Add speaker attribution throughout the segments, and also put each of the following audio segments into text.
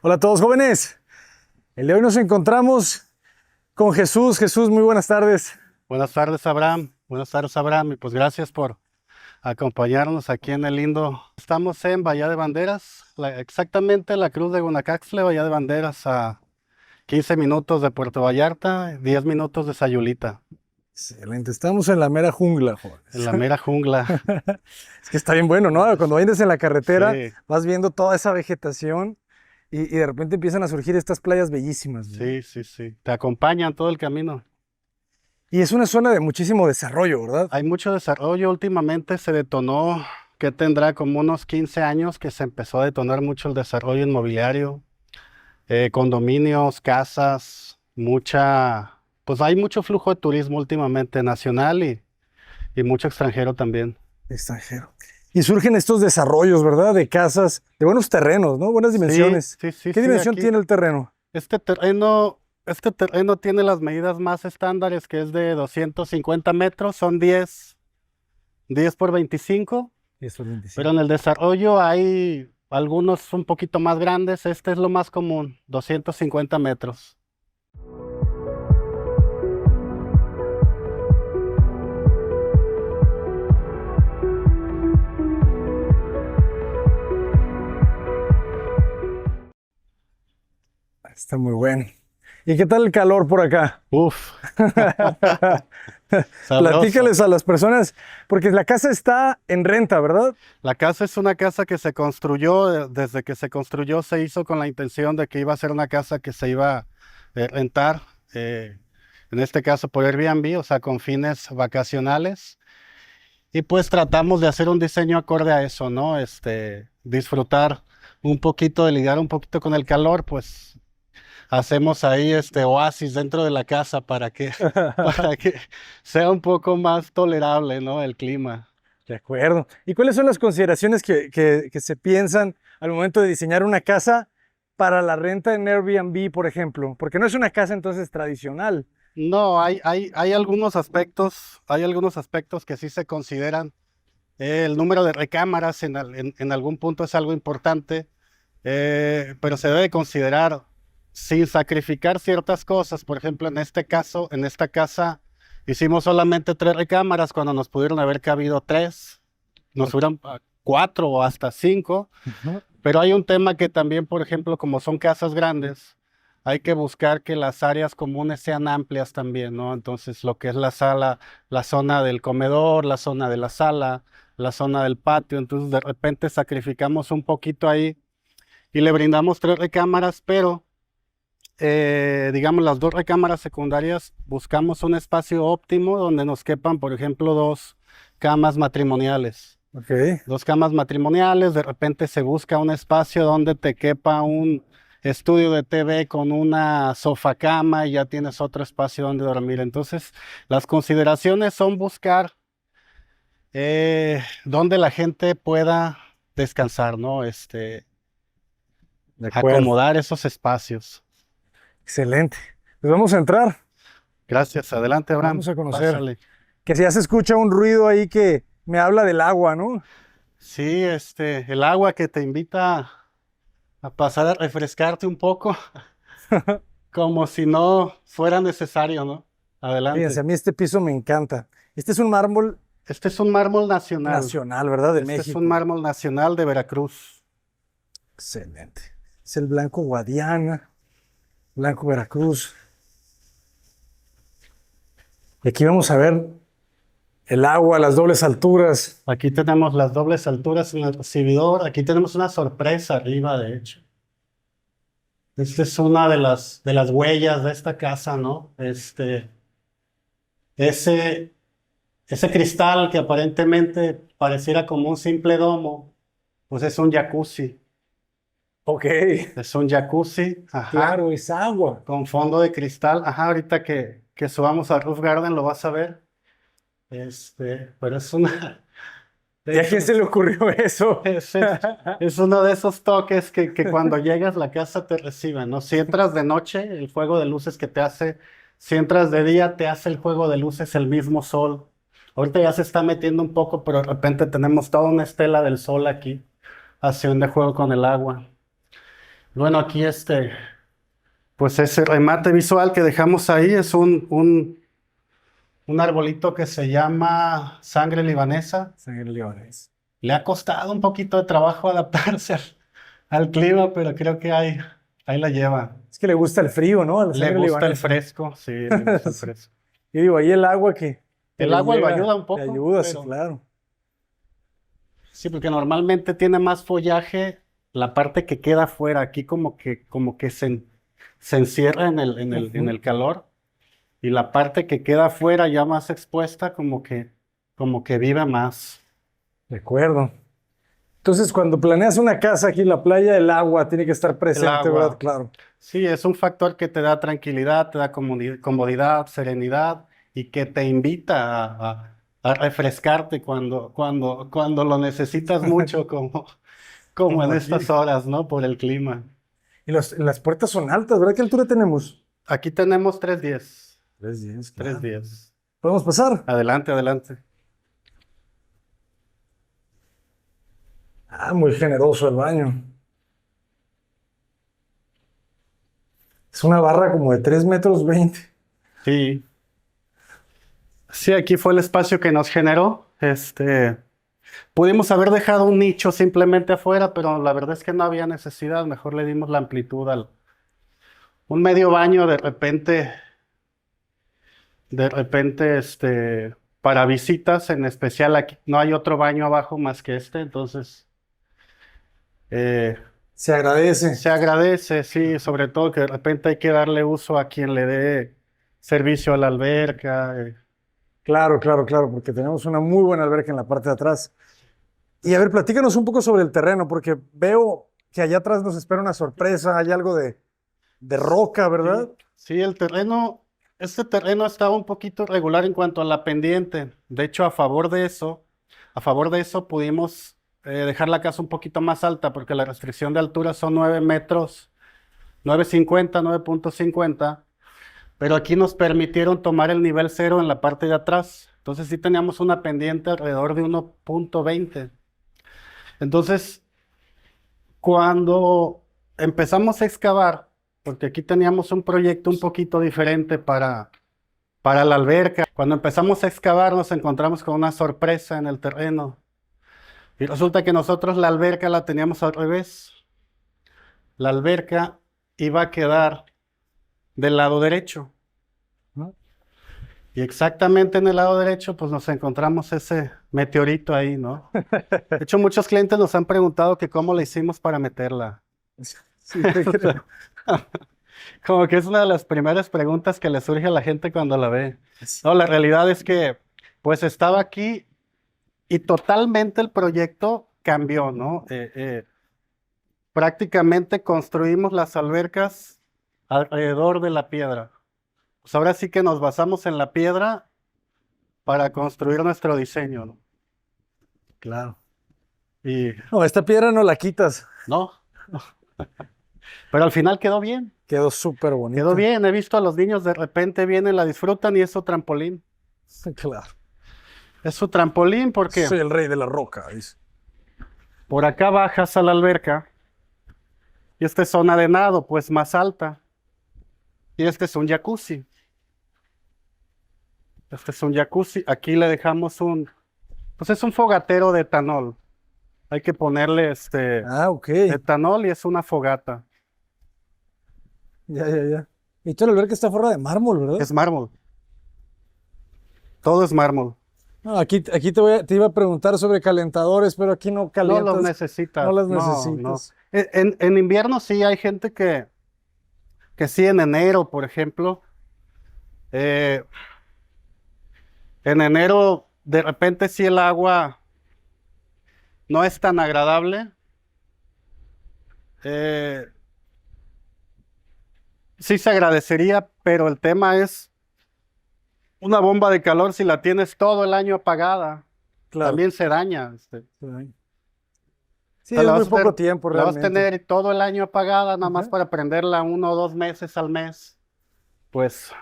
Speaker 1: Hola a todos jóvenes. El día de hoy nos encontramos con Jesús. Jesús, muy buenas tardes.
Speaker 2: Buenas tardes, Abraham. Buenas tardes, Abraham. Y pues gracias por acompañarnos aquí en el lindo. Estamos en Bahía de Banderas, exactamente la Cruz de Guanacaxtle, Bahía de Banderas, a 15 minutos de Puerto Vallarta, 10 minutos de Sayulita,
Speaker 1: Excelente, estamos en la mera jungla,
Speaker 2: en
Speaker 1: jóvenes.
Speaker 2: la mera jungla.
Speaker 1: Es que está bien bueno, ¿no? Cuando vienes en la carretera,
Speaker 2: Sí,
Speaker 1: vas viendo toda esa vegetación y de repente empiezan a surgir estas playas bellísimas, ¿no?
Speaker 2: sí, sí, sí. Te acompañan todo el camino.
Speaker 1: Y es una zona de muchísimo desarrollo, ¿verdad?
Speaker 2: Hay mucho desarrollo. Últimamente se detonó, que tendrá como unos 15 años que se empezó a detonar mucho el desarrollo inmobiliario. Condominios, casas, pues hay mucho flujo de turismo últimamente nacional y mucho extranjero también.
Speaker 1: Extranjero. Y surgen estos desarrollos, ¿verdad? De casas, de buenos terrenos, ¿no? Buenas
Speaker 2: Sí,
Speaker 1: dimensiones.
Speaker 2: sí, sí,
Speaker 1: ¿Qué
Speaker 2: sí,
Speaker 1: dimensión
Speaker 2: aquí
Speaker 1: tiene el terreno?
Speaker 2: este terreno tiene las medidas más estándares, que es de 250 metros, son 10 por 25,
Speaker 1: Eso es
Speaker 2: pero
Speaker 1: 25.
Speaker 2: en el desarrollo hay algunos un poquito más grandes. Este es lo más común, 250 metros.
Speaker 1: Está muy bueno. ¿Y qué tal el calor por acá?
Speaker 2: Uf, sabroso.
Speaker 1: Platícales a las personas, porque la casa está en renta, ¿verdad?
Speaker 2: La casa es una casa que se construyó, desde que se construyó se hizo con la intención de que iba a ser una casa que se iba a rentar, en este caso por Airbnb, o sea, con fines vacacionales. Y pues tratamos de hacer un diseño acorde a eso, ¿no? Disfrutar un poquito, de lidiar un poquito con el calor, pues hacemos ahí este oasis dentro de la casa para que sea un poco más tolerable, ¿no? El clima.
Speaker 1: De acuerdo. ¿Y cuáles son las consideraciones que se piensan al momento de diseñar una casa para la renta en Airbnb, por ejemplo? Porque no es una casa entonces tradicional.
Speaker 2: No, hay hay algunos aspectos que sí se consideran. El número de recámaras en algún punto es algo importante, pero se debe considerar sin sacrificar ciertas cosas. Por ejemplo, en este caso, en esta casa, hicimos solamente 3 recámaras cuando nos pudieron haber cabido 3, nos hubieran 4 o hasta 5.
Speaker 1: Ujú.
Speaker 2: Pero hay un tema que también, por ejemplo, como son casas grandes, hay que buscar que las áreas comunes sean amplias también, ¿no? Entonces, lo que es la sala, la zona del comedor, la zona de la sala, la zona del patio, entonces de repente sacrificamos un poquito ahí y le brindamos 3 recámaras, pero digamos las 2 recámaras secundarias buscamos un espacio óptimo donde nos quepan, por ejemplo, 2 camas matrimoniales.
Speaker 1: Ok.
Speaker 2: 2 camas matrimoniales, de repente se busca un espacio donde te quepa un estudio de TV con una sofá cama y ya tienes otro espacio donde dormir. Entonces, las consideraciones son buscar donde la gente pueda descansar, ¿no?
Speaker 1: De acuerdo.
Speaker 2: Acomodar esos espacios.
Speaker 1: Excelente. Pues vamos a entrar,
Speaker 2: Gracias. Adelante, Abraham.
Speaker 1: vamos a conocer.
Speaker 2: Pásale.
Speaker 1: Que si ya se escucha un ruido ahí que me habla del agua, ¿no?
Speaker 2: Sí, el agua que te invita a pasar a refrescarte un poco, como si no fuera necesario, ¿no?
Speaker 1: Fíjense,
Speaker 2: Adelante.
Speaker 1: a mí este piso me encanta. Este es un mármol
Speaker 2: Este es un mármol nacional.
Speaker 1: nacional, ¿verdad? De
Speaker 2: Este es un
Speaker 1: México.
Speaker 2: mármol nacional de Veracruz.
Speaker 1: Excelente. Es el blanco Guadiana, blanco Veracruz. Y aquí vamos a ver el agua, las dobles alturas.
Speaker 2: Aquí tenemos las dobles alturas en el recibidor. Aquí tenemos una sorpresa arriba, de hecho. Esta es una de las huellas de esta casa, ¿no? Ese, ese cristal que aparentemente pareciera como un simple domo, pues es un jacuzzi.
Speaker 1: Ok,
Speaker 2: Es un jacuzzi, ajá,
Speaker 1: claro, es agua.
Speaker 2: con fondo de cristal. Ajá, ahorita que subamos al Roof Garden lo vas a ver. Pero es una,
Speaker 1: ¿Y a quién se le ocurrió eso?
Speaker 2: es, es- es uno de esos toques que cuando llegas la casa te recibe, ¿no? Si entras de noche, el juego de luces que te hace, si entras de día, te hace el juego de luces el mismo sol. Ahorita ya se está metiendo un poco, pero de repente tenemos toda una estela del sol aquí, haciendo juego con el agua. Bueno, aquí pues ese remate visual que dejamos ahí es un arbolito que se llama sangre libanesa.
Speaker 1: Sangre Leones.
Speaker 2: Le ha costado un poquito de trabajo adaptarse al clima, pero creo que ahí la lleva.
Speaker 1: Es que le gusta el frío, ¿no? La
Speaker 2: Le
Speaker 1: sangre
Speaker 2: gusta el
Speaker 1: libanesa.
Speaker 2: fresco, sí, le gusta el
Speaker 1: Sí.
Speaker 2: fresco.
Speaker 1: Y digo, ahí el agua que
Speaker 2: El
Speaker 1: le
Speaker 2: agua lo
Speaker 1: llega,
Speaker 2: ayuda un
Speaker 1: le
Speaker 2: poco,
Speaker 1: ayuda, sí,
Speaker 2: pero
Speaker 1: claro.
Speaker 2: sí, porque normalmente tiene más follaje la parte que queda afuera. Aquí como que se encierra en
Speaker 1: Ujú.
Speaker 2: el calor. Y la parte que queda afuera ya más expuesta, como que vive más.
Speaker 1: De acuerdo. Entonces, cuando planeas una casa aquí en la playa, el agua tiene que estar
Speaker 2: El
Speaker 1: presente, ¿verdad?
Speaker 2: agua.
Speaker 1: Claro.
Speaker 2: Sí, es un factor que te da tranquilidad, te da comodidad, serenidad y que te invita a refrescarte cuando lo necesitas mucho, como
Speaker 1: Como
Speaker 2: en
Speaker 1: aquí.
Speaker 2: estas horas, ¿no? Por el clima.
Speaker 1: Y las puertas son altas, ¿verdad? ¿Qué altura tenemos?
Speaker 2: Aquí tenemos 3 días.
Speaker 1: 3 días,
Speaker 2: Tres
Speaker 1: claro.
Speaker 2: días.
Speaker 1: ¿Podemos pasar?
Speaker 2: Adelante, adelante.
Speaker 1: Ah, muy generoso el baño. Es una barra como de 3,20 m.
Speaker 2: Sí. Sí, aquí fue el espacio que nos generó. Pudimos haber dejado un nicho simplemente afuera, pero la verdad es que no había necesidad. Mejor le dimos la amplitud un medio baño de repente, para visitas, en especial aquí no hay otro baño abajo más que entonces eh,
Speaker 1: Se agradece.
Speaker 2: se agradece, sí, sobre todo que de repente hay que darle uso a quien le dé servicio a la alberca.
Speaker 1: Claro, claro, claro, porque tenemos una muy buena alberca en la parte de atrás. Y a ver, platícanos un poco sobre el terreno, porque veo que allá atrás nos espera una sorpresa, hay algo de roca, ¿verdad?
Speaker 2: Sí, sí, este terreno estaba un poquito irregular en cuanto a la pendiente. De hecho, a favor de eso pudimos dejar la casa un poquito más alta porque la restricción de altura son 9 metros, 9,50, 9,50, pero aquí nos permitieron tomar el nivel cero en la parte de atrás. Entonces sí teníamos una pendiente alrededor de 1,20. Entonces, cuando empezamos a excavar, porque aquí teníamos un proyecto un poquito diferente para la alberca, cuando empezamos a excavar nos encontramos con una sorpresa en el terreno. Y resulta que nosotros la alberca la teníamos al revés. La alberca iba a quedar del lado derecho.
Speaker 1: ¿No?
Speaker 2: Y exactamente en el lado derecho, pues nos encontramos ese meteorito ahí, ¿no? De hecho, muchos clientes nos han preguntado que cómo le hicimos para meterla.
Speaker 1: Sí, te creo.
Speaker 2: Como que es una de las primeras preguntas que le surge a la gente cuando la ve. No, la realidad es que, pues estaba aquí y totalmente el proyecto cambió, ¿no? Prácticamente construimos las albercas alrededor de la piedra. Pues ahora sí que nos basamos en la piedra para construir nuestro diseño, ¿no?
Speaker 1: Claro.
Speaker 2: Y
Speaker 1: No, esta piedra no la quitas.
Speaker 2: no, pero al final quedó bien.
Speaker 1: Quedó súper bonita.
Speaker 2: Quedó bien. He visto a los niños de repente vienen, la disfrutan y es su trampolín.
Speaker 1: Claro.
Speaker 2: Es su trampolín porque
Speaker 1: Soy el rey de la roca, dice.
Speaker 2: por acá bajas a la alberca y esta es zona de nado, pues más alta. Y este es un jacuzzi. Este es un jacuzzi. Aquí le dejamos pues es un fogatero de etanol. Hay que ponerle
Speaker 1: Ah, ok.
Speaker 2: etanol y es una fogata.
Speaker 1: Ya, ya, ya. Y toda la alberca está forrada de mármol, ¿verdad?
Speaker 2: Es mármol. Todo es mármol.
Speaker 1: No, aquí te iba a preguntar sobre calentadores, pero aquí no
Speaker 2: No
Speaker 1: calientas.
Speaker 2: los
Speaker 1: No
Speaker 2: necesitas.
Speaker 1: las
Speaker 2: No, no.
Speaker 1: necesitas.
Speaker 2: En invierno sí hay gente que sí, en enero, por ejemplo. eh, en enero, de repente sí el agua no es tan agradable. eh, sí se agradecería, pero el tema es una bomba de calor si la tienes todo el año apagada,
Speaker 1: Claro.
Speaker 2: también se daña.
Speaker 1: Sí,
Speaker 2: O sea,
Speaker 1: es muy poco tiempo
Speaker 2: la vas a
Speaker 1: realmente.
Speaker 2: tener todo el año apagada, nada más
Speaker 1: Ajá.
Speaker 2: para prenderla 1 o 2 meses al mes. Pues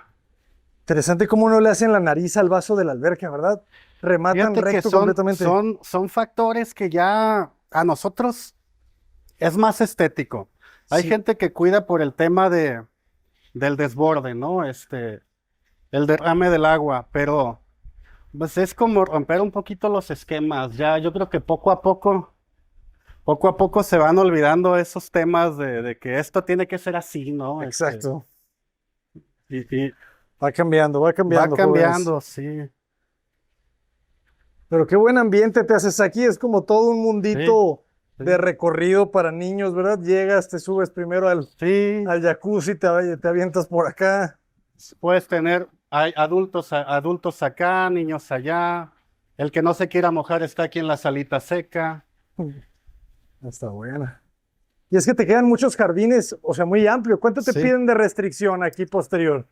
Speaker 1: Interesante cómo no le hacen la nariz al vaso de la alberca, ¿verdad? Rematan
Speaker 2: fíjate que
Speaker 1: recto
Speaker 2: son,
Speaker 1: completamente.
Speaker 2: son, son factores que ya a nosotros es más estético. Hay
Speaker 1: Sí.
Speaker 2: gente que cuida por el tema del desborde, ¿no? El derrame del agua, pero pues es como romper un poquito los esquemas. Ya yo creo que poco a poco se van olvidando esos temas de que esto tiene que ser así, ¿no?
Speaker 1: Exacto.
Speaker 2: Y
Speaker 1: Va
Speaker 2: va
Speaker 1: cambiando, jóvenes.
Speaker 2: cambiando, sí,
Speaker 1: Pero qué buen ambiente te haces aquí. Es como todo un
Speaker 2: sí,
Speaker 1: mundito de
Speaker 2: sí,
Speaker 1: recorrido para niños, ¿verdad? Llegas, te subes primero
Speaker 2: sí.
Speaker 1: al jacuzzi, te avientas por acá.
Speaker 2: Puedes tener, hay adultos, adultos acá, niños allá. El que no se quiera mojar está aquí en la salita seca.
Speaker 1: Está buena. Y es que te quedan muchos jardines, o sea, muy amplio. ¿Cuánto te
Speaker 2: Sí.
Speaker 1: piden de restricción aquí posterior?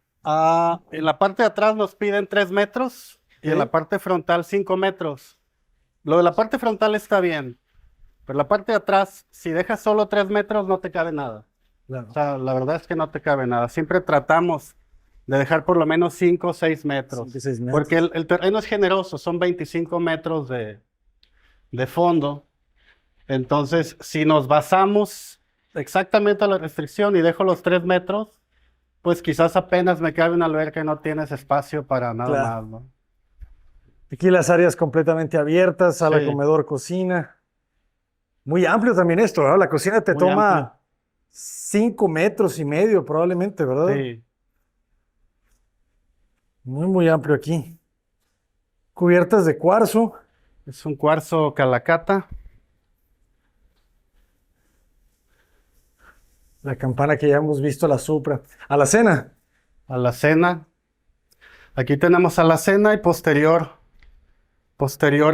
Speaker 2: En la parte de atrás nos piden 3 metros y en la
Speaker 1: ¿Sí?
Speaker 2: parte frontal 5 metros. Lo de la parte frontal está bien, pero la parte de atrás, si dejas solo 3 metros, no te cabe nada. O
Speaker 1: Claro.
Speaker 2: sea, la verdad es que no te cabe nada. Siempre tratamos de dejar por lo menos 5 o 6
Speaker 1: 5
Speaker 2: metros,
Speaker 1: 6
Speaker 2: porque
Speaker 1: metros.
Speaker 2: el terreno es generoso, son 25 metros de fondo. Entonces, si nos basamos exactamente a la restricción y dejo los 3 metros, pues quizás apenas me cabe una alberca y no tienes espacio para nada
Speaker 1: Claro.
Speaker 2: más, ¿no?
Speaker 1: Aquí las áreas completamente abiertas, sala,
Speaker 2: Sí,
Speaker 1: comedor, cocina. Muy amplio también esto, ¿verdad? La cocina te
Speaker 2: muy amplio.
Speaker 1: toma 5 metros y medio probablemente, ¿verdad?
Speaker 2: Sí,
Speaker 1: Muy, muy amplio aquí. Cubiertas de cuarzo.
Speaker 2: es un cuarzo calacata.
Speaker 1: La campana que ya hemos visto, la Supra. A la cena.
Speaker 2: Alacena. Aquí tenemos alacena y posterior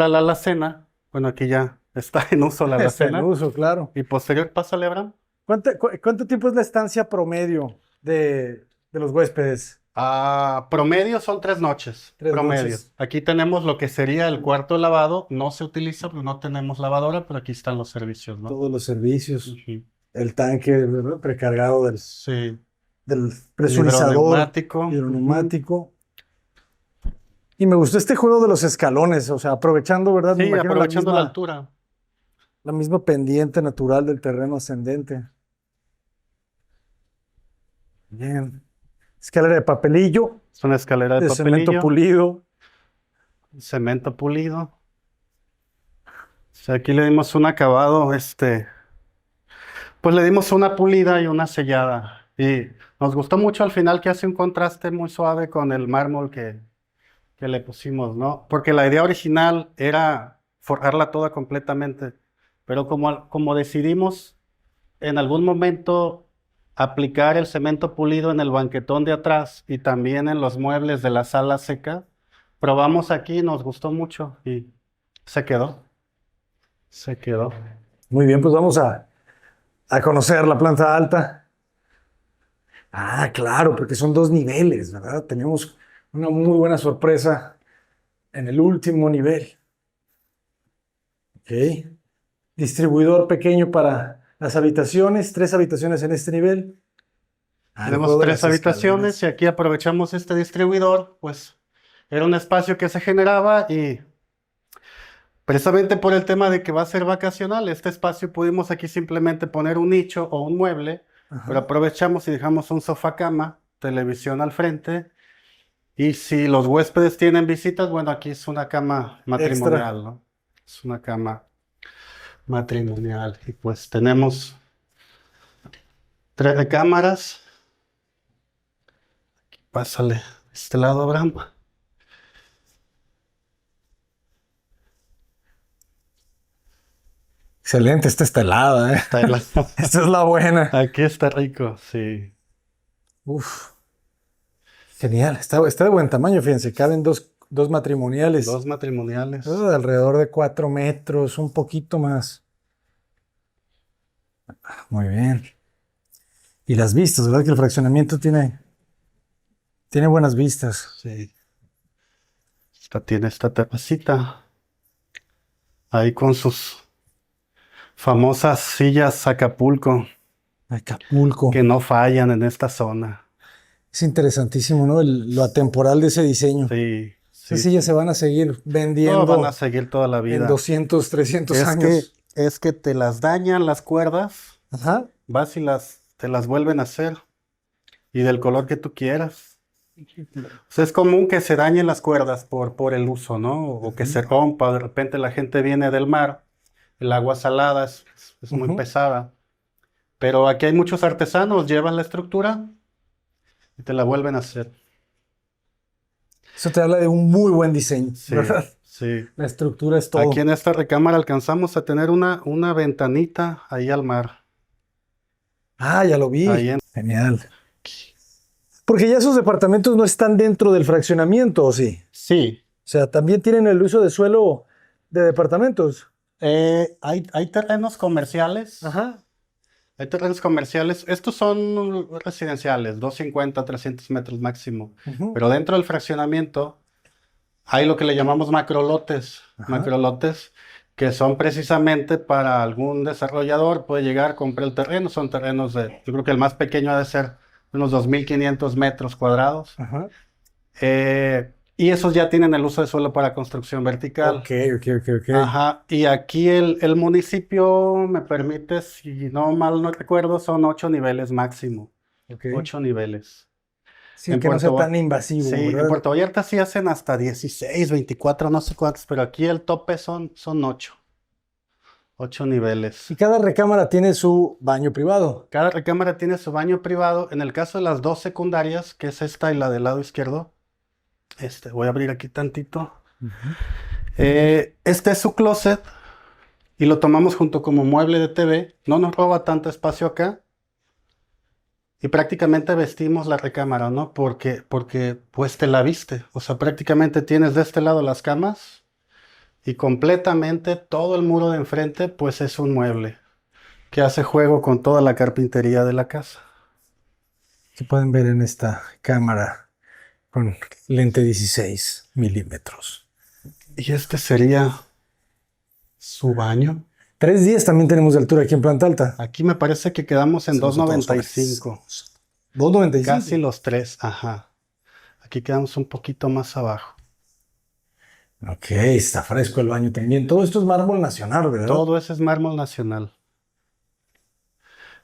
Speaker 2: a la alacena. Bueno, aquí ya está en uso la
Speaker 1: Está en
Speaker 2: alacena.
Speaker 1: uso, claro.
Speaker 2: Y posterior pásale, Abraham.
Speaker 1: ¿Cuánto tiempo es la estancia promedio de los huéspedes?
Speaker 2: Promedio son 3 noches.
Speaker 1: 3 noches.
Speaker 2: Promedio. Aquí tenemos lo que sería el cuarto de lavado. No se utiliza porque no tenemos lavadora, pero aquí están los servicios, ¿no?
Speaker 1: Todos los servicios.
Speaker 2: Ujú.
Speaker 1: El tanque, ¿verdad? Precargado
Speaker 2: Sí.
Speaker 1: del
Speaker 2: El
Speaker 1: presurizador
Speaker 2: hidroneumático. Ujú.
Speaker 1: hidroneumático. Y me gustó este juego de los escalones, o sea, aprovechando, ¿verdad? Me
Speaker 2: Sí,
Speaker 1: imagino
Speaker 2: aprovechando la altura.
Speaker 1: la misma pendiente natural del terreno ascendente. Bien. Escalera de papelillo,
Speaker 2: Es una escalera de
Speaker 1: de cemento
Speaker 2: papelillo,
Speaker 1: pulido.
Speaker 2: cemento pulido. O sea, aquí le dimos un acabado, pues le dimos una pulida y una sellada. Y nos gustó mucho al final que hace un contraste muy suave con el mármol que le pusimos, ¿no? Porque la idea original era forjarla toda completamente. Pero como decidimos en algún momento aplicar el cemento pulido en el banquetón de atrás y también en los muebles de la sala seca, probamos aquí, nos gustó mucho y se quedó. Se quedó.
Speaker 1: Muy bien, pues vamos a conocer la planta alta. Ah, claro, porque son 2 niveles, ¿verdad? Tenemos una muy buena sorpresa en el último nivel. Ok. Distribuidor pequeño para las habitaciones, 3 habitaciones en este nivel. El
Speaker 2: Tenemos
Speaker 1: juego de
Speaker 2: 3
Speaker 1: las
Speaker 2: habitaciones y
Speaker 1: escaleras.
Speaker 2: aquí aprovechamos este distribuidor, pues era un espacio que se generaba y precisamente por el tema de que va a ser vacacional, este espacio pudimos aquí simplemente poner un nicho o un mueble, pero
Speaker 1: Ajá.
Speaker 2: aprovechamos y dejamos un sofá cama, televisión al frente. Y si los huéspedes tienen visitas, bueno, aquí es una cama
Speaker 1: Extra.
Speaker 2: matrimonial, ¿no? Es una cama matrimonial. Y pues tenemos 3 recámaras. Pásale de este lado, Abraham.
Speaker 1: Excelente, esta está helada, ¿eh?
Speaker 2: Está de la-
Speaker 1: Esta es la buena.
Speaker 2: Aquí está rico, sí.
Speaker 1: Uf, genial. Está de buen tamaño, fíjense. Caben dos matrimoniales.
Speaker 2: 2 matrimoniales.
Speaker 1: De alrededor de 4 metros, un poquito más. Muy bien. Y las vistas, ¿verdad? Que el fraccionamiento tiene buenas vistas.
Speaker 2: Sí. Esta tiene esta terracita. Ahí con sus famosas sillas Acapulco,
Speaker 1: Acapulco.
Speaker 2: que no fallan en esta zona.
Speaker 1: Es interesantísimo, ¿no? Lo atemporal de ese diseño.
Speaker 2: Sí,
Speaker 1: Esas
Speaker 2: sí,
Speaker 1: sillas se
Speaker 2: sí.
Speaker 1: van a seguir
Speaker 2: No, van a
Speaker 1: vendiendo
Speaker 2: seguir toda la
Speaker 1: en
Speaker 2: vida.
Speaker 1: 200, 300
Speaker 2: Es que,
Speaker 1: años.
Speaker 2: es que te las dañan las cuerdas
Speaker 1: Ajá.
Speaker 2: vas y te las vuelven a hacer y del color que tú quieras. O sea, es común que se dañen las cuerdas por el uso, ¿no? O que se rompa, de repente la gente viene del mar, el agua salada es muy pesada, pero aquí hay muchos artesanos, llevan la estructura y te la vuelven a hacer.
Speaker 1: Eso te habla de un muy buen diseño,
Speaker 2: Sí,
Speaker 1: ¿verdad?
Speaker 2: sí.
Speaker 1: La estructura es todo.
Speaker 2: Aquí en esta recámara alcanzamos a tener una ventanita ahí al mar.
Speaker 1: Ah, ya lo vi.
Speaker 2: Ahí
Speaker 1: Genial. Porque ya esos departamentos no están dentro del fraccionamiento, ¿o sí?
Speaker 2: Sí.
Speaker 1: O sea, también tienen el uso de suelo de departamentos.
Speaker 2: Hay terrenos comerciales.
Speaker 1: Ajá.
Speaker 2: Hay terrenos comerciales. Estos son residenciales, 250, 300 metros máximo.
Speaker 1: Ujú.
Speaker 2: Pero dentro del fraccionamiento hay lo que le llamamos macrolotes.
Speaker 1: Ajá.
Speaker 2: Macrolotes que son precisamente para algún desarrollador. Puede llegar, comprar el terreno. Son terrenos yo creo que el más pequeño ha de ser unos 2.500 metros cuadrados.
Speaker 1: Ajá.
Speaker 2: Y esos ya tienen el uso de suelo para construcción vertical.
Speaker 1: Ok.
Speaker 2: Ajá, y aquí el municipio me permite, si no mal no recuerdo, son 8 niveles máximo.
Speaker 1: Ok.
Speaker 2: 8 niveles.
Speaker 1: Sí,
Speaker 2: En
Speaker 1: que no sea
Speaker 2: Puerto
Speaker 1: tan invasivo,
Speaker 2: Sí, en
Speaker 1: ¿verdad?
Speaker 2: Puerto Vallarta sí hacen hasta 16, 24, no sé cuántos, pero aquí el tope son 8. 8 niveles.
Speaker 1: Y cada recámara tiene su baño privado.
Speaker 2: Cada recámara tiene su baño privado. En el caso de las dos secundarias, que es esta y la del lado izquierdo, voy a abrir aquí tantito. Este es su closet y lo tomamos junto como mueble de TV. No nos roba tanto espacio acá. Y prácticamente vestimos la recámara, ¿no? Porque pues te la viste. O sea, prácticamente tienes de este lado las camas y completamente todo el muro de enfrente pues es un mueble que hace juego con toda la carpintería de la casa.
Speaker 1: Que pueden ver en esta cámara con lente 16 milímetros.
Speaker 2: Y este sería su baño.
Speaker 1: 3.10 también tenemos de altura aquí en planta alta.
Speaker 2: Aquí me parece que quedamos en
Speaker 1: Hacemos a todos
Speaker 2: 2.95.
Speaker 1: 2.95.
Speaker 2: Casi los 3, ajá. Aquí quedamos un poquito más abajo.
Speaker 1: Ok, está fresco el baño también. Todo esto es mármol nacional, ¿verdad?
Speaker 2: Todo eso es mármol nacional.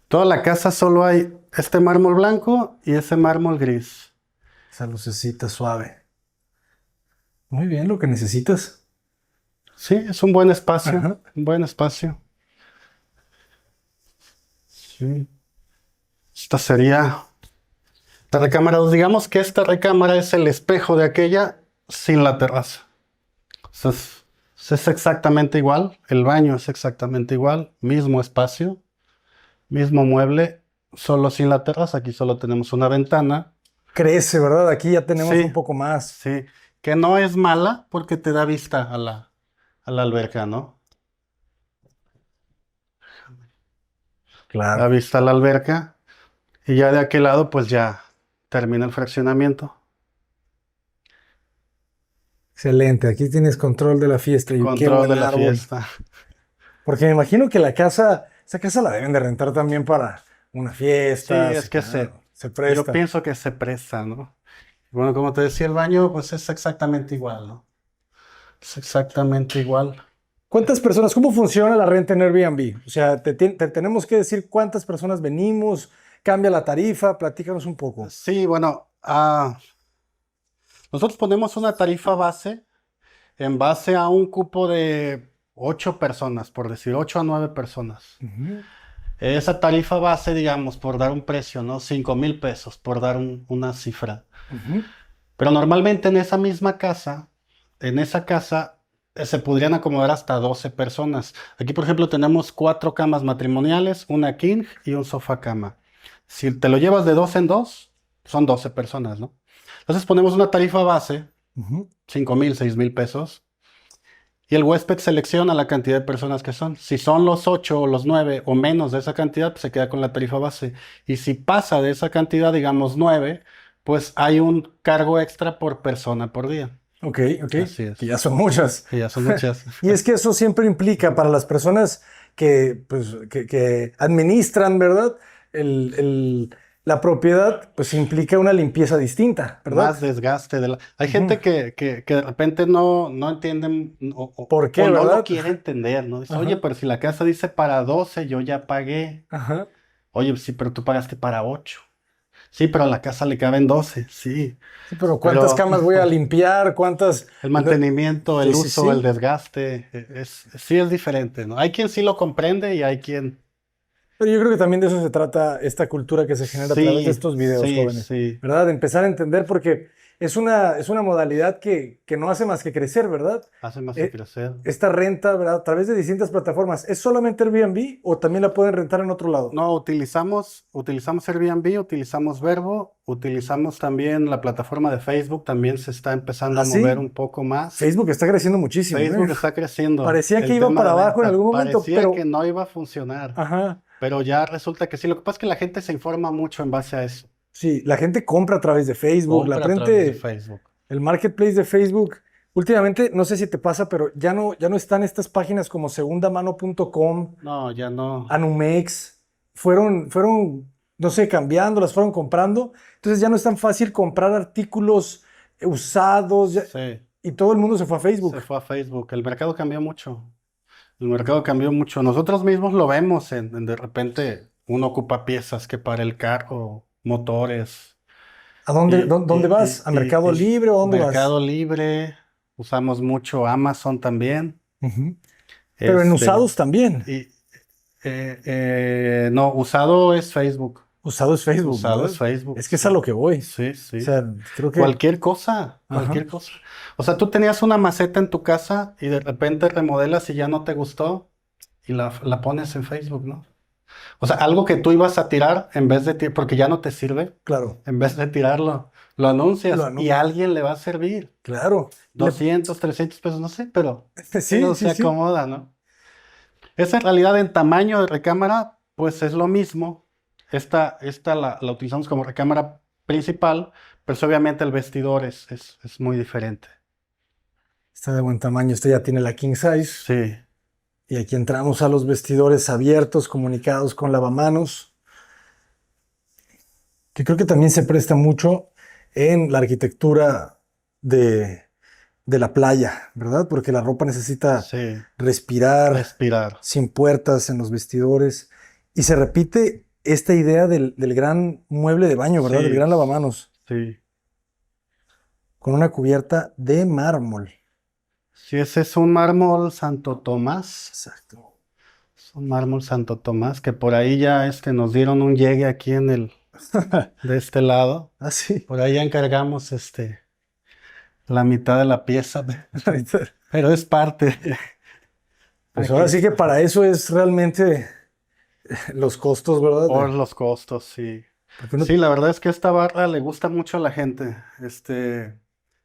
Speaker 2: Toda la casa solo hay este mármol blanco y ese mármol gris.
Speaker 1: Esa lucecita suave. Muy bien, lo que necesitas.
Speaker 2: Sí, es un buen espacio.
Speaker 1: Ajá.
Speaker 2: Un buen espacio. Sí. Esta sería la recámara 2. Digamos que esta recámara es el espejo de aquella sin la terraza. O sea, es exactamente igual. El baño es exactamente igual. Mismo espacio. Mismo mueble. Solo sin la terraza. Aquí solo tenemos una ventana.
Speaker 1: Crece, ¿verdad? Aquí ya tenemos
Speaker 2: Sí.
Speaker 1: un poco más.
Speaker 2: Sí. Que no es mala porque te da vista a la alberca, ¿no?
Speaker 1: Claro.
Speaker 2: Da vista a la alberca. Y ya de aquel lado, pues ya termina el fraccionamiento.
Speaker 1: Excelente. Aquí tienes control de la fiesta y qué
Speaker 2: Control
Speaker 1: buen
Speaker 2: de la
Speaker 1: árbol.
Speaker 2: fiesta.
Speaker 1: Porque me imagino que esa casa la deben de rentar también para una fiesta.
Speaker 2: Sí, es que
Speaker 1: claro, se
Speaker 2: yo
Speaker 1: presta.
Speaker 2: pienso que se presta, ¿no? Bueno, como te decía, el baño, pues es exactamente igual, ¿no? Es exactamente igual.
Speaker 1: ¿Cuántas personas? ¿Cómo funciona la renta en Airbnb? O sea, te tenemos que decir cuántas personas venimos, cambia la tarifa, platícanos un poco.
Speaker 2: Sí, bueno, nosotros ponemos una tarifa base en base a un cupo de 8 personas, por decir, 8 a 9 personas. Esa tarifa base, digamos, por dar un precio, ¿no? 5,000 pesos, por dar una cifra. Pero normalmente en esa misma casa, se podrían acomodar hasta 12 personas. Aquí, por ejemplo, tenemos 4 camas matrimoniales, una king y un sofá cama. Si te lo llevas de 2 en 2, son 12 personas, ¿no? Entonces ponemos una tarifa base, 5,000, 6,000 pesos. Y el huésped selecciona la cantidad de personas que son. Si son los 8 o los 9 o menos de esa cantidad, pues se queda con la tarifa base. Y si pasa de esa cantidad, digamos 9, pues hay un cargo extra por persona por día.
Speaker 1: Ok.
Speaker 2: Así es.
Speaker 1: Que ya son muchas.
Speaker 2: Que ya son muchas.
Speaker 1: Y es que eso siempre implica para las personas que administran, ¿verdad? La propiedad, pues implica una limpieza distinta, ¿verdad?
Speaker 2: Más desgaste. Hay gente que de repente no entienden
Speaker 1: ¿Por qué,
Speaker 2: o no
Speaker 1: verdad?
Speaker 2: lo quiere entender, ¿no? Dice, oye, pero si la casa dice para 12, yo ya pagué.
Speaker 1: Ajá.
Speaker 2: Oye, sí, pero tú pagaste para 8. Sí, pero a la casa le caben 12, sí.
Speaker 1: Sí, pero ¿cuántas
Speaker 2: Pero
Speaker 1: camas voy a limpiar? ¿Cuántas?
Speaker 2: el
Speaker 1: No,
Speaker 2: mantenimiento,
Speaker 1: sí,
Speaker 2: el
Speaker 1: sí,
Speaker 2: uso, el
Speaker 1: sí.
Speaker 2: desgaste, sí es diferente, ¿no? Hay quien sí lo comprende y hay quien...
Speaker 1: Pero yo creo que también de eso se trata esta cultura que se genera a través de
Speaker 2: Sí,
Speaker 1: estos videos,
Speaker 2: sí,
Speaker 1: jóvenes,
Speaker 2: sí.
Speaker 1: ¿verdad? De empezar a entender porque es una modalidad que no hace más que crecer, ¿verdad?
Speaker 2: Hace más que
Speaker 1: Eh,
Speaker 2: crecer.
Speaker 1: esta renta, ¿verdad? A través de distintas plataformas, ¿es solamente Airbnb o también la pueden rentar en otro lado?
Speaker 2: No, utilizamos Airbnb, utilizamos Verbo, utilizamos también la plataforma de Facebook, también se está empezando a
Speaker 1: ¿Ah,
Speaker 2: mover
Speaker 1: sí?
Speaker 2: un poco más.
Speaker 1: Facebook está creciendo muchísimo, ¿eh?
Speaker 2: Facebook está creciendo.
Speaker 1: Parecía que
Speaker 2: El
Speaker 1: iba
Speaker 2: tema
Speaker 1: para
Speaker 2: de
Speaker 1: abajo en
Speaker 2: ventas
Speaker 1: algún momento,
Speaker 2: parecía que
Speaker 1: pero,
Speaker 2: no iba a funcionar,
Speaker 1: ajá,
Speaker 2: pero ya resulta que sí. Lo que pasa es que la gente se informa mucho en base a eso.
Speaker 1: sí, la gente compra a través de Facebook, la
Speaker 2: Compra a través de
Speaker 1: frente,
Speaker 2: Facebook.
Speaker 1: el marketplace de Facebook. Últimamente, no sé si te pasa, pero ya no están estas páginas como segundamano.com,
Speaker 2: No, ya no.
Speaker 1: Anumex, no sé, cambiando, las fueron comprando. Entonces ya no es tan fácil comprar artículos usados
Speaker 2: Sí,
Speaker 1: y todo el mundo se fue a Facebook.
Speaker 2: se fue a Facebook. El mercado cambió mucho. El mercado cambió mucho. Nosotros mismos lo vemos de repente uno ocupa piezas que para el carro, motores.
Speaker 1: ¿A dónde,
Speaker 2: Y,
Speaker 1: dónde
Speaker 2: y,
Speaker 1: vas? ¿A
Speaker 2: y,
Speaker 1: Mercado
Speaker 2: y, y
Speaker 1: Libre o dónde vas?
Speaker 2: Mercado Libre, usamos mucho Amazon también.
Speaker 1: Ujú. Pero en
Speaker 2: Este,
Speaker 1: usados también.
Speaker 2: y, no, usado es Facebook.
Speaker 1: Usado es Facebook,
Speaker 2: Usado
Speaker 1: ¿verdad?
Speaker 2: es Facebook,
Speaker 1: Es que es a
Speaker 2: sí.
Speaker 1: lo que voy.
Speaker 2: Sí,
Speaker 1: O
Speaker 2: sí.
Speaker 1: sea, creo que...
Speaker 2: Cualquier cosa,
Speaker 1: Ajá,
Speaker 2: cualquier cosa. O sea, tú tenías una maceta en tu casa y de repente remodelas y ya no te gustó y la pones en Facebook, ¿no? O sea, algo que tú ibas a tirar en vez de tirar, porque ya no te sirve,
Speaker 1: claro.
Speaker 2: en vez de tirarlo, lo
Speaker 1: Lo
Speaker 2: anuncias y
Speaker 1: anu-
Speaker 2: a alguien le va a servir.
Speaker 1: claro.
Speaker 2: 200, 300 pesos, no sé,
Speaker 1: Sí,
Speaker 2: pero
Speaker 1: sí,
Speaker 2: se
Speaker 1: sí.
Speaker 2: acomoda, ¿no? Esa en realidad en tamaño de recámara, pues es lo mismo. Esta la utilizamos como recámara principal, pero sí, obviamente el vestidor es muy diferente.
Speaker 1: Está de buen tamaño. Este ya tiene la king size.
Speaker 2: Sí,
Speaker 1: Y aquí entramos a los vestidores abiertos, comunicados con lavamanos, que creo que también se presta mucho en la arquitectura de, de la playa, ¿verdad? Porque la ropa necesita
Speaker 2: sí,
Speaker 1: respirar
Speaker 2: respirar.
Speaker 1: sin puertas en los vestidores. Y se repite esta idea del gran mueble de baño, ¿verdad? Del
Speaker 2: Sí,
Speaker 1: gran lavamanos,
Speaker 2: sí.
Speaker 1: con una cubierta de mármol.
Speaker 2: Sí, ese es un mármol Santo Tomás.
Speaker 1: Exacto.
Speaker 2: Es un mármol Santo Tomás que por ahí ya nos dieron un llegue aquí de este lado.
Speaker 1: Ah, sí.
Speaker 2: Por ahí ya encargamos la mitad de la pieza, pero es parte.
Speaker 1: Pues
Speaker 2: Aquí
Speaker 1: ahora sí que
Speaker 2: está.
Speaker 1: para eso es realmente los costos, ¿verdad?
Speaker 2: Por los costos, sí.
Speaker 1: Porque uno,
Speaker 2: Sí, la verdad es que esta barra le gusta mucho a la gente.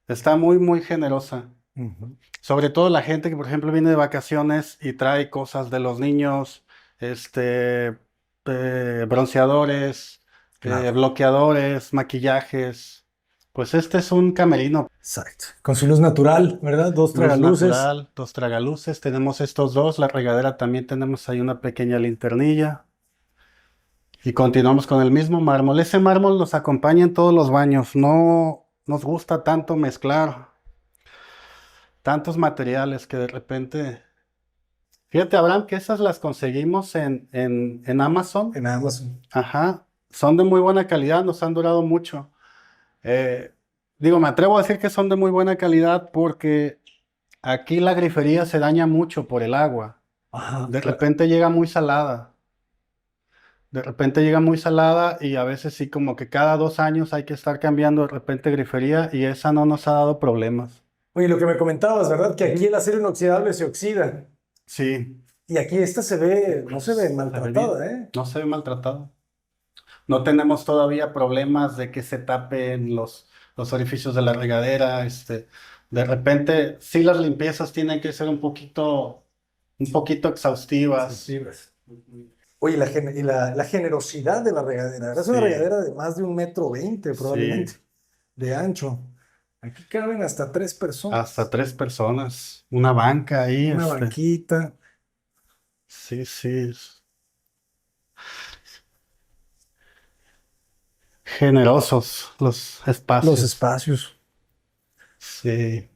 Speaker 2: Está muy, muy generosa.
Speaker 1: Ujú,
Speaker 2: Sobre todo la gente que, por ejemplo, viene de vacaciones y trae cosas de los niños, bronceadores,
Speaker 1: claro,
Speaker 2: bloqueadores, maquillajes. Pues este es un camerino.
Speaker 1: exacto. Con su luz natural, ¿verdad? Dos
Speaker 2: Luz
Speaker 1: tragaluces.
Speaker 2: natural, dos tragaluces, tenemos estos dos, la regadera también tenemos ahí una pequeña linternilla. Y continuamos con el mismo mármol. Ese mármol nos acompaña en todos los baños. No nos gusta tanto mezclar tantos materiales que de repente... Fíjate, Abraham, que esas las conseguimos en Amazon.
Speaker 1: En Amazon.
Speaker 2: Ajá. Son de muy buena calidad, nos han durado mucho. Eh, Digo, me atrevo a decir que son de muy buena calidad porque aquí la grifería se daña mucho por el agua.
Speaker 1: Ajá,
Speaker 2: De
Speaker 1: claro.
Speaker 2: repente llega muy salada. De repente llega muy salada y a veces sí como que cada 2 años hay que estar cambiando de repente grifería y esa no nos ha dado problemas.
Speaker 1: Oye, lo que me comentabas, ¿verdad? Que aquí el acero inoxidable se oxida.
Speaker 2: Sí,
Speaker 1: Y aquí esta se ve, no se ve
Speaker 2: se ve bien.
Speaker 1: maltratada, ¿eh?
Speaker 2: No se ve maltratado. No tenemos todavía problemas de que se tapen los orificios de la regadera. De repente, sí las limpiezas tienen que ser un poquito exhaustivas.
Speaker 1: Sensibles. Oye, la generosidad de la regadera, ¿verdad? Es una
Speaker 2: Sí,
Speaker 1: regadera de más de 1,20 m probablemente,
Speaker 2: sí,
Speaker 1: de ancho. Aquí caben hasta 3 personas.
Speaker 2: hasta 3 personas. Una banca ahí,
Speaker 1: Una banquita,
Speaker 2: Sí, sí. Generosos los
Speaker 1: los
Speaker 2: espacios.
Speaker 1: espacios.
Speaker 2: Sí.